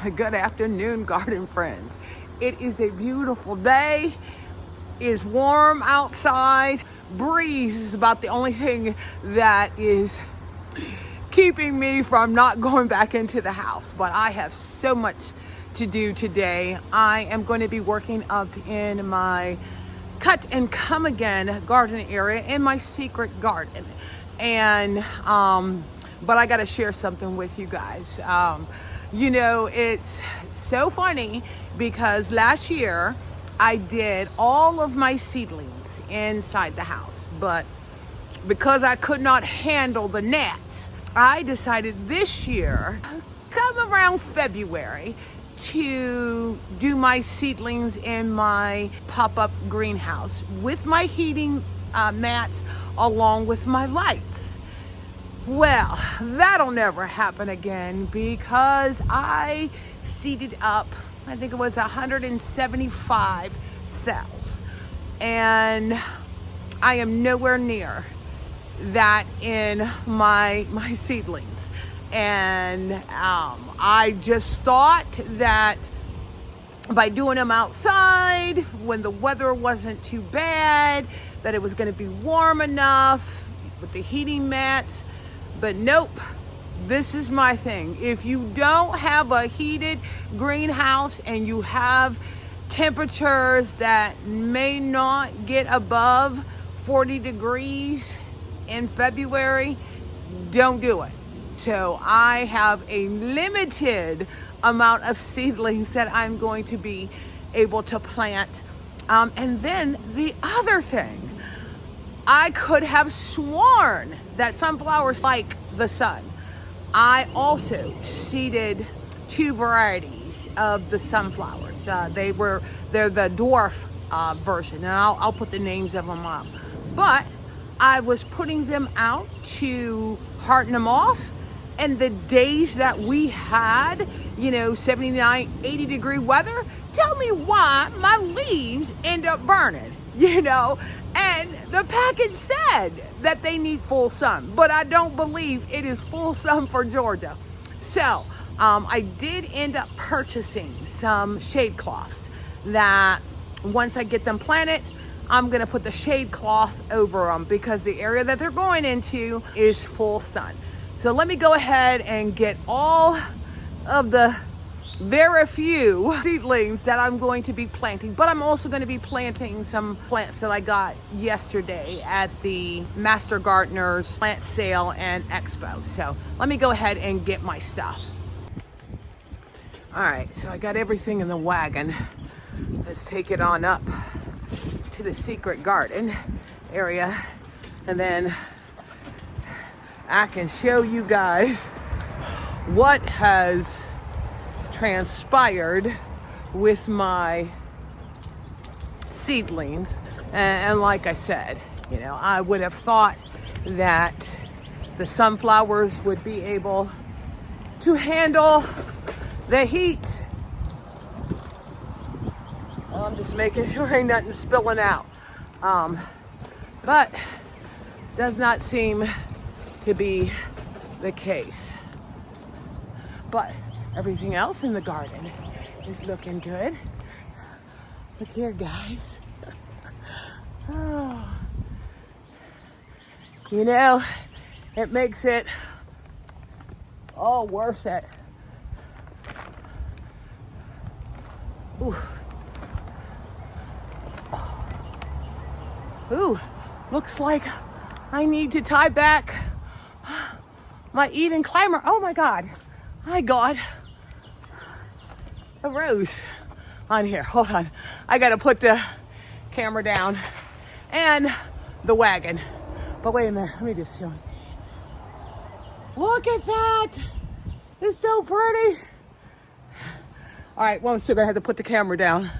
Good afternoon, garden friends. It is a beautiful day. It's warm outside. Breeze is about the only thing that is keeping me from not going back into the house. But I have so much to do today. I am going to be working up in my cut and come again garden area in my secret garden. And but I got to share something with you guys. It's so funny because last year I did all of my seedlings inside the house, but because I could not handle the gnats, I decided this year, come around February, to do my seedlings in my pop-up greenhouse with my heating mats along with my lights. Well, that'll never happen again because I seeded up, I think it was 175 cells, and I am nowhere near that in my seedlings. And I just thought that by doing them outside when the weather wasn't too bad, that it was going to be warm enough with the heating mats. But nope, this is my thing. If you don't have a heated greenhouse and you have temperatures that may not get above 40 degrees in February, don't do it. So I have a limited amount of seedlings that I'm going to be able to plant. And then the other thing, I could have sworn that sunflowers like the sun. I also seeded two varieties of the sunflowers. They're the dwarf version, and I'll put the names of them up. But I was putting them out to hearten them off. And the days that we had, 79, 80 degree weather, tell me why my leaves end up burning, And the package said that they need full sun, but I don't believe it is full sun for Georgia. So I did end up purchasing some shade cloths that once I get them planted, I'm going to put the shade cloth over them because the area that they're going into is full sun. So let me go ahead and get all of the very few seedlings that I'm going to be planting, but I'm also going to be planting some plants that I got yesterday at the Master Gardener's plant sale and expo. So let me go ahead and get my stuff. All right, so I got everything in the wagon. Let's take it on up to the secret garden area, and then I can show you guys what has transpired with my seedlings. And like I said, I would have thought that the sunflowers would be able to handle the heat. I'm just making sure ain't nothing spilling out. But does not seem to be the case. But everything else in the garden is looking good. Look here, guys. Oh. It makes it all worth it. Ooh. Ooh, looks like I need to tie back my Eden climber. Oh my God, I got a rose on here. Hold on, I gotta put the camera down and the wagon. But wait a minute, let me just show you. Look at that, it's so pretty. All right, well, I'm still gonna have to put the camera down.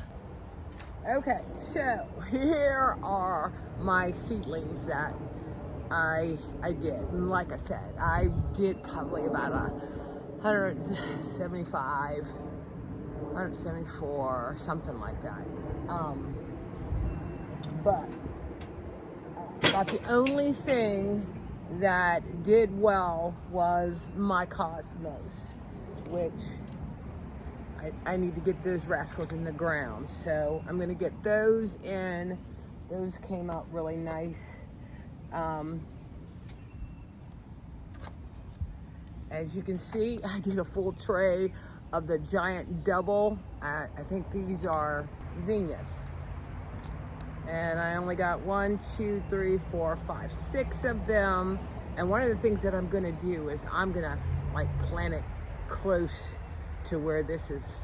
Okay, so here are my seedlings that I did. And like I said, I did probably about 175, 174, something like that. But about the only thing that did well was my cosmos, which I need to get those rascals in the ground. So I'm gonna get those in. Those came out really nice. As you can see, I did a full tray of the giant double. I think these are zinnias. And I only got 1, 2, 3, 4, 5, 6 of them. And one of the things that I'm gonna do is I'm gonna like plant it close to where this is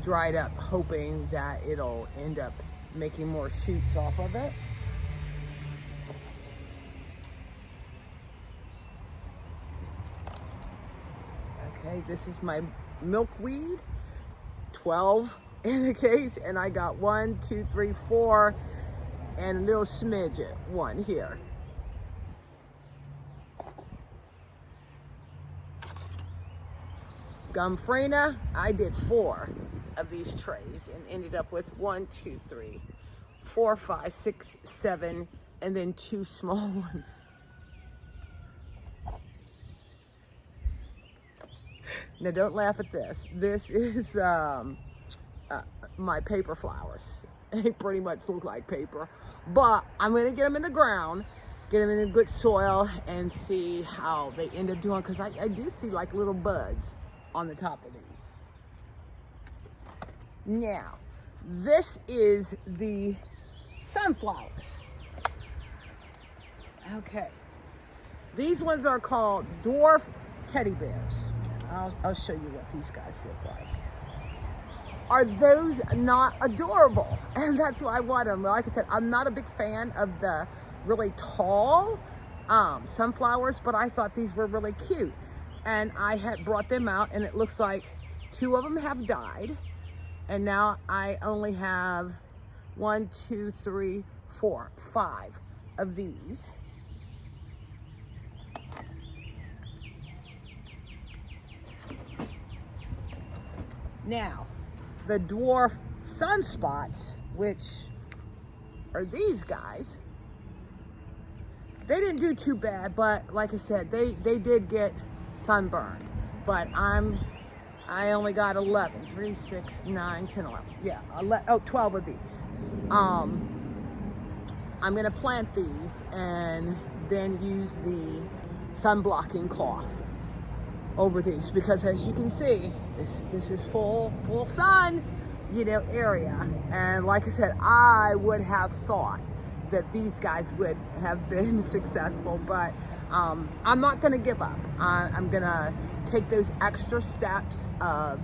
dried up, hoping that it'll end up making more shoots off of it. Okay, this is my milkweed, 12 in a case, and I got 1, 2, 3, 4, and a little smidget, 1 here. Gomphrena, I did 4 of these trays and ended up with 1, 2, 3, 4, 5, 6, 7, and then 2 small ones. Now don't laugh at this. This is my paper flowers. They pretty much look like paper, but I'm gonna get them in the ground, get them in a good soil, and see how they end up doing, because I do see like little buds on the top of these. Now, this is the sunflowers. Okay, these ones are called dwarf teddy bears. I'll show you what these guys look like. Are those not adorable? And that's why I want them. Like I said, I'm not a big fan of the really tall sunflowers, but I thought these were really cute. And I had brought them out, and it looks like 2 of them have died. And now I only have 1, 2, 3, 4, 5 of these. Now, the dwarf sunspots, which are these guys, they didn't do too bad, but like I said, they did get sunburned. But I only got 11, 3, 6, 9, 10, 11. Yeah, 12 of these. I'm gonna plant these and then use the sun blocking cloth over these, because as you can see, this is full sun, area. And like I said, I would have thought that these guys would have been successful, but I'm not gonna give up. I'm gonna take those extra steps of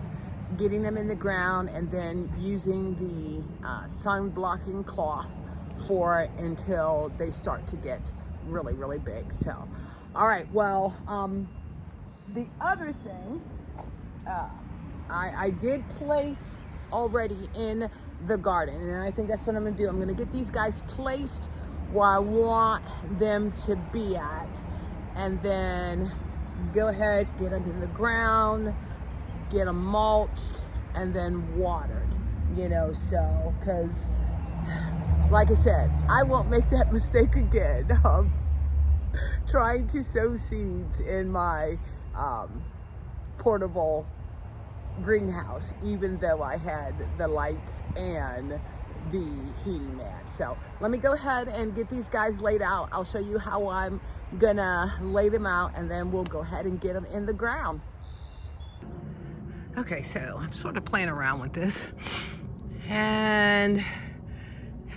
getting them in the ground and then using the sun blocking cloth for it until they start to get really, really big. So, all right, well, the other thing, I did place already in the garden, and I think that's what I'm gonna do. I'm gonna get these guys placed where I want them to be at, and then go ahead, get them in the ground, get them mulched, and then watered, so, because like I said, I won't make that mistake again of trying to sow seeds in my portable greenhouse, even though I had the lights and the heating mat. So let me go ahead and get these guys laid out. I'll show you how I'm gonna lay them out, and then we'll go ahead and get them in the ground. Okay, so I'm sort of playing around with this, and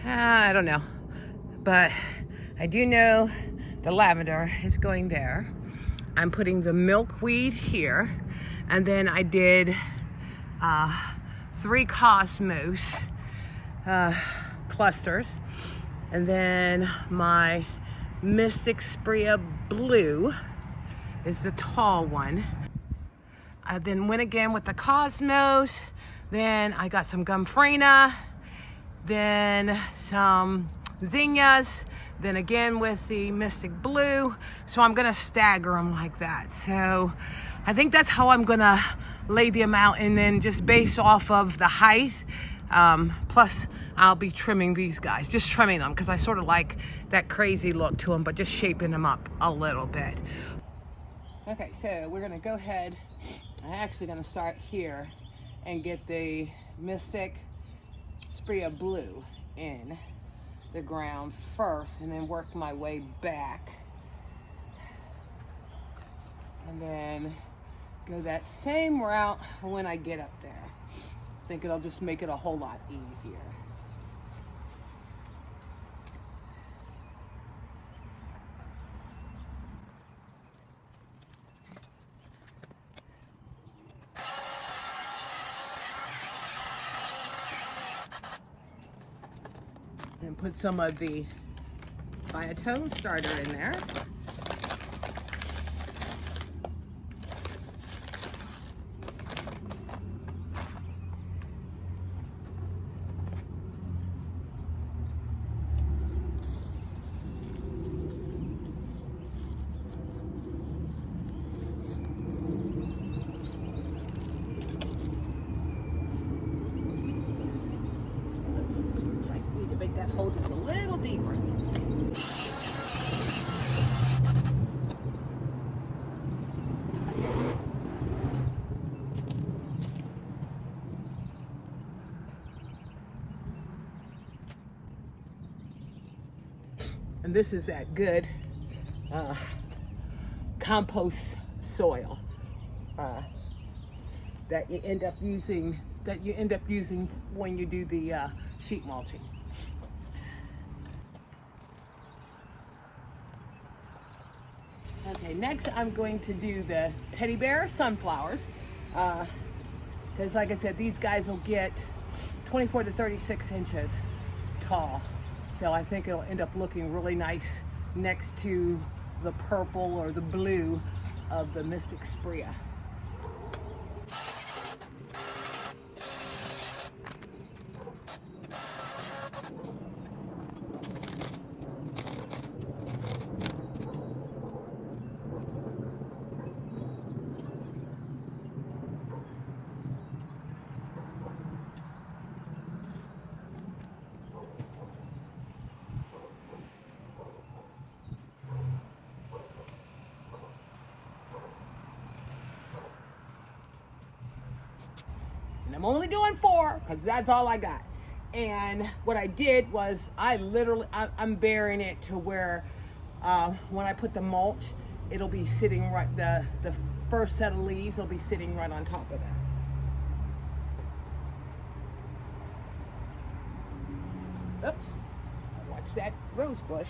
I don't know, but I do know the lavender is going there. I'm putting the milkweed here, and then I did 3 cosmos clusters, and then my Mystic Sprea blue is the tall one. I then went again with the cosmos, then I got some Gomphrena, then some zinnias, then again with the Mystic Blue. So I'm gonna stagger them like that. So I think that's how I'm gonna lay them out, and then just based off of the height, plus I'll be trimming these guys, just trimming them, because I sort of like that crazy look to them, but just shaping them up a little bit. Okay, so we're gonna go ahead. I'm actually going to start here and get the Mystic Spray Blue in the ground first, and then work my way back, and then go that same route when I get up there. I think it'll just make it a whole lot easier. And put some of the biotone starter in there. Looks like we need to make that hole just a little deeper. And this is that good compost soil that you end up using when you do the sheet mulching. Okay, next I'm going to do the teddy bear sunflowers, because like I said, these guys will get 24 to 36 inches tall. So I think it'll end up looking really nice next to the purple or the blue of the Mystic Spray. And I'm only doing 4 because that's all I got. And what I did was I'm burying it to where when I put the mulch, it'll be sitting right, the first set of leaves will be sitting right on top of that. Oops, watch that rose bush.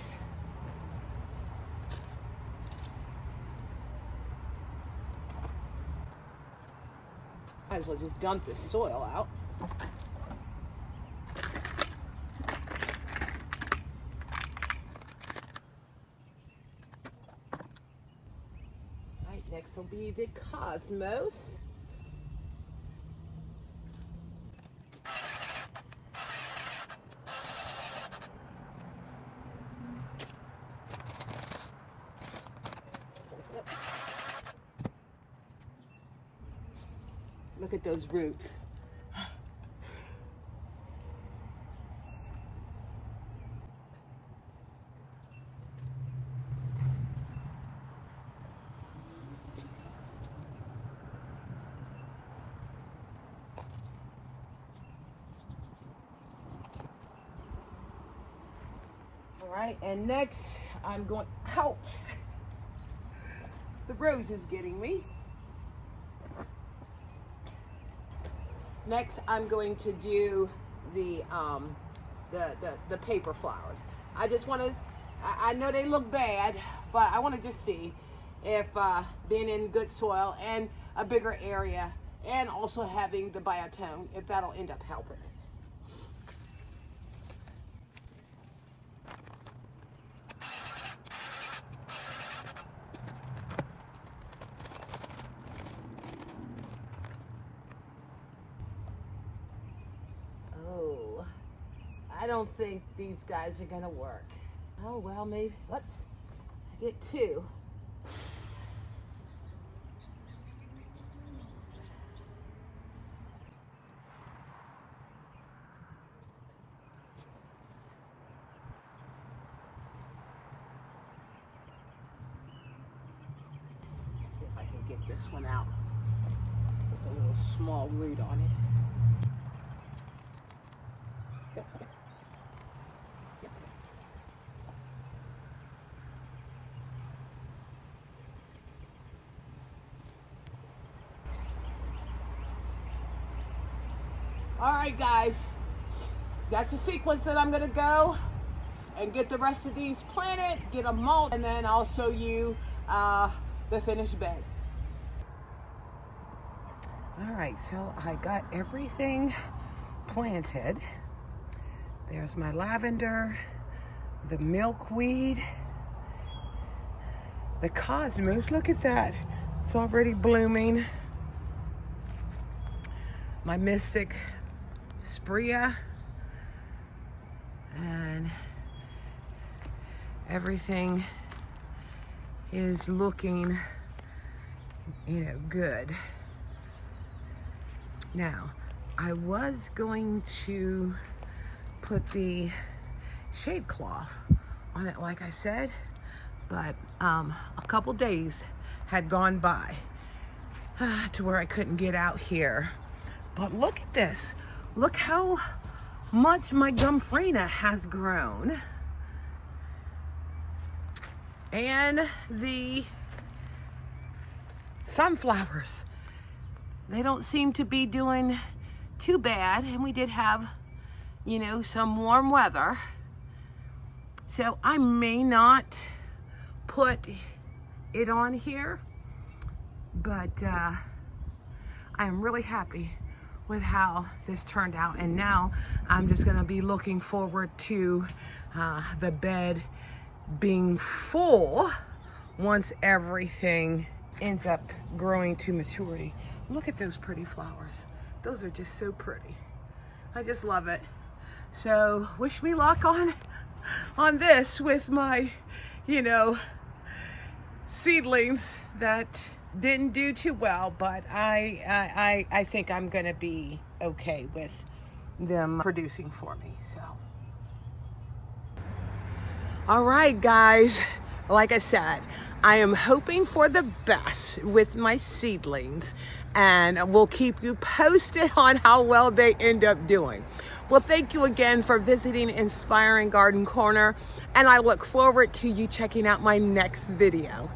Might as well just dump this soil out. All right, next will be the cosmos. Look at those roots. All right, and next I'm going, ouch! The rose is getting me. Next, I'm going to do the paper flowers. I just want to, I know they look bad, but I want to just see if being in good soil and a bigger area, and also having the biotone, if that'll end up helping. Oh, I don't think these guys are gonna work. Oh, well, maybe, whoops, I get 2. See if I can get this one out. small root on it. All right, guys, that's the sequence that I'm gonna go and get the rest of these planted, get them mulched, and then I'll show you the finished bed. All right, so I got everything planted. There's my lavender, the milkweed, the cosmos, look at that, it's already blooming. My mystic Sprea, and everything is looking, good. Now, I was going to put the shade cloth on it, like I said, but a couple days had gone by to where I couldn't get out here. But look at this. Look how much my Gomphrena has grown. And the sunflowers, they don't seem to be doing too bad. And we did have, some warm weather. So I may not put it on here, but I'm really happy with how this turned out. And now I'm just gonna be looking forward to the bed being full once everything ends up growing to maturity. Look at those pretty flowers. Those are just so pretty. I just love it. So wish me luck on this with my, seedlings that didn't do too well, but I think I'm gonna be okay with them producing for me. So, all right, guys, like I said, I am hoping for the best with my seedlings, and we'll keep you posted on how well they end up doing. Well, thank you again for visiting Inspiring Garden Corner, and I look forward to you checking out my next video.